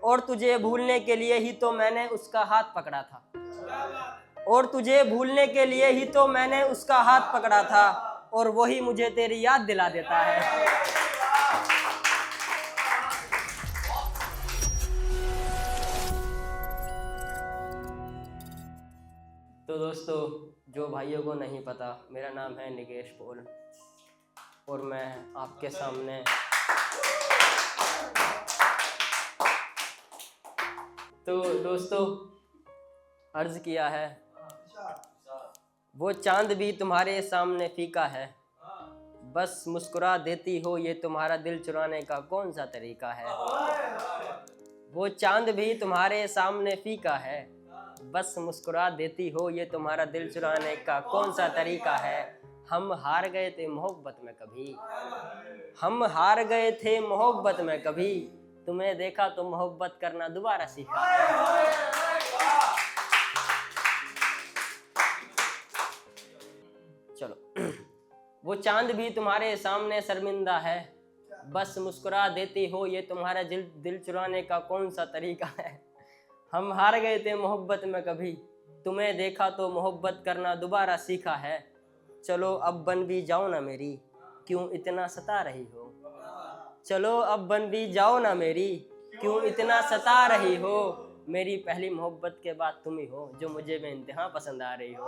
और तुझे भूलने के लिए ही तो मैंने उसका हाथ पकड़ा था। और तुझे भूलने के लिए ही तो मैंने उसका हाथ पकड़ा था, और वही मुझे तेरी याद दिला देता है। तो दोस्तों, जो भाइयों को नहीं पता, मेरा नाम है निकेश पोल और मैं आपके सामने तो दोस्तों अर्ज किया है, वो चांद भी तुम्हारे सामने फीका है, बस मुस्कुरा देती हो ये तुम्हारा दिल चुराने का कौन सा तरीका है। वो चांद भी तुम्हारे सामने फीका है, बस मुस्कुरा देती हो ये तुम्हारा दिल चुराने का कौन सा तरीका है। हम हार गए थे मोहब्बत में कभी, हम हार गए थे मोहब्बत में कभी, तुम्हें देखा तो मोहब्बत करना दोबारा सीखा है। चलो वो चांद भी तुम्हारे सामने शर्मिंदा है, बस मुस्कुरा देती हो ये तुम्हारा दिल चुराने का कौन सा तरीका है। हम हार गए थे मोहब्बत में कभी, तुम्हें देखा तो मोहब्बत करना दोबारा सीखा है। चलो अब बन भी जाओ ना मेरी, क्यों इतना सता रही हो। चलो अब बन भी जाओ ना मेरी, क्यों इतना सता रही हो। मेरी पहली मोहब्बत के बाद तुम ही हो, जो मुझे बेइंतहा पसंद आ रही हो।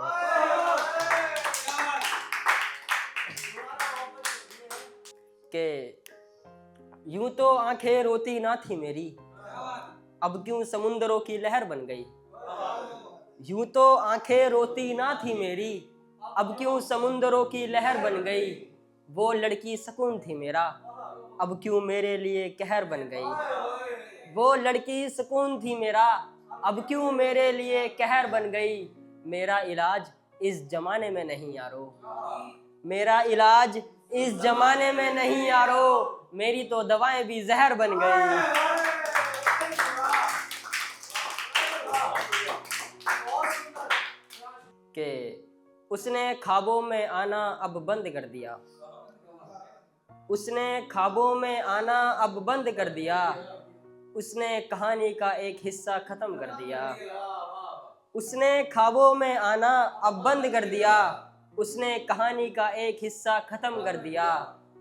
कि यूं तो आंखें रोती ना थी मेरी, अब क्यों समुंदरों की लहर बन गई। यूं तो आंखें रोती ना थी मेरी, अब क्यों समुंदरों की लहर बन गई। वो लड़की सुकून थी मेरा, अब क्यों मेरे लिए कहर बन गई। वो लड़की सुकून थी मेरा, अब क्यों मेरे लिए कहर बन गई। मेरा इलाज इस जमाने में नहीं यारो, मेरा इलाज इस जमाने में नहीं यारो, मेरी तो दवाएं भी जहर बन गई। कि उसने ख्वाबों में आना अब बंद कर दिया, उसने ख्वाबों में आना अब बंद कर दिया। उसने कहानी का एक हिस्सा खत्म कर दिया। उसने ख्वाबों में आना अब बंद कर दिया, उसने कहानी का एक हिस्सा खत्म कर दिया।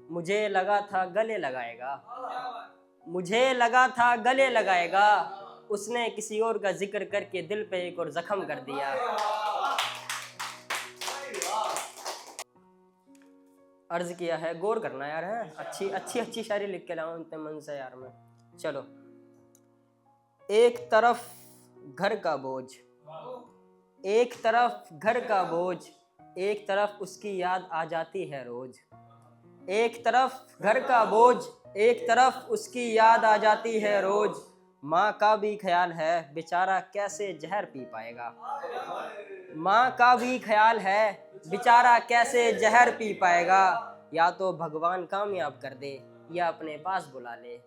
मुझे लगा था गले लगाएगा, मुझे लगा था गले लगाएगा, उसने किसी और का जिक्र करके दिल पे एक और जख्म कर दिया। अर्ज किया है, गौर करना यार है, अच्छी अच्छी अच्छी शायरी लिख के लाऊं इतने मन से यार मैं। चलो, एक तरफ घर का बोझ, एक तरफ घर का बोझ, एक तरफ उसकी याद आ जाती है रोज। एक तरफ घर का बोझ, एक तरफ उसकी याद आ जाती है रोज। माँ का भी ख्याल है बेचारा कैसे जहर पी पाएगा। माँ का भी ख्याल है बेचारा कैसे जहर पी पाएगा। या तो भगवान कामयाब कर दे या अपने पास बुला ले,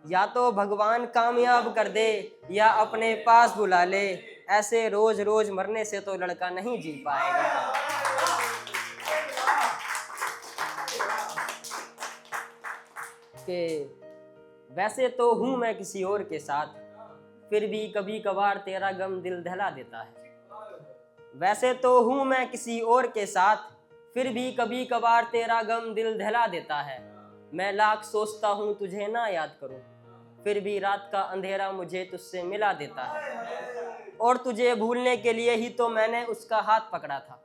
या तो भगवान कामयाब कर दे या अपने पास बुला ले। ऐसे रोज रोज मरने से तो लड़का नहीं जी पाएगा। कि वैसे तो हूँ मैं किसी और के साथ, फिर भी कभी कभार तेरा गम दिल दहला देता है। वैसे तो हूँ मैं किसी और के साथ, फिर भी कभी कभार तेरा गम दिल दहला देता है। मैं लाख सोचता हूँ तुझे ना याद करूँ, फिर भी रात का अंधेरा मुझे तुझसे मिला देता है। और तुझे भूलने के लिए ही तो मैंने उसका हाथ पकड़ा था,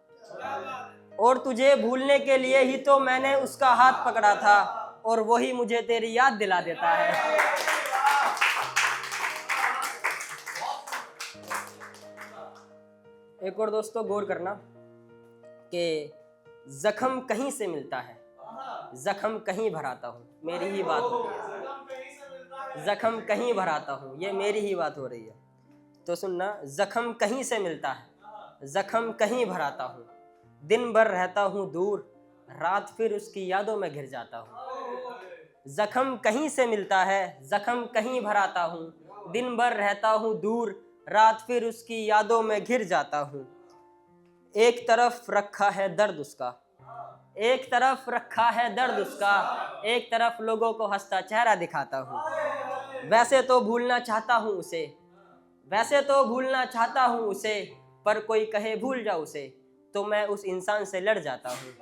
और तुझे भूलने के लिए ही तो मैंने उसका हाथ पकड़ा था, और वही मुझे तेरी याद दिला देता है। एक और दोस्तों गौर करना कि जख्म कहीं से मिलता है, जख्म कहीं भराता हूँ, मेरी ही बात हो रही है। जख्म कहीं भराता हूँ, ये मेरी ही बात हो रही है। तो सुनना, जख्म कहीं से मिलता है, जख्म कहीं भराता हूँ। दिन भर रहता हूँ दूर, रात फिर उसकी यादों में घिर जाता हूँ। जख्म कहीं से मिलता है, जख्म कहीं भराता हूँ। दिन भर रहता हूँ दूर, रात फिर उसकी यादों में घिर जाता हूँ। एक तरफ रखा है दर्द उसका, एक तरफ रखा है दर्द उसका, एक तरफ लोगों को हंसता चेहरा दिखाता हूँ। वैसे तो भूलना चाहता हूँ उसे, वैसे तो भूलना चाहता हूँ उसे, पर कोई कहे भूल जा उसे, तो मैं उस इंसान से लड़ जाता हूँ।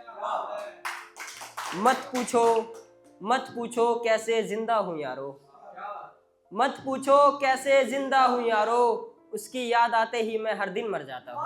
मत पूछो कैसे जिंदा हूँ यारो, मत पूछो कैसे जिंदा हूँ यारो, उसकी याद आते ही मैं हर दिन मर जाता हूँ।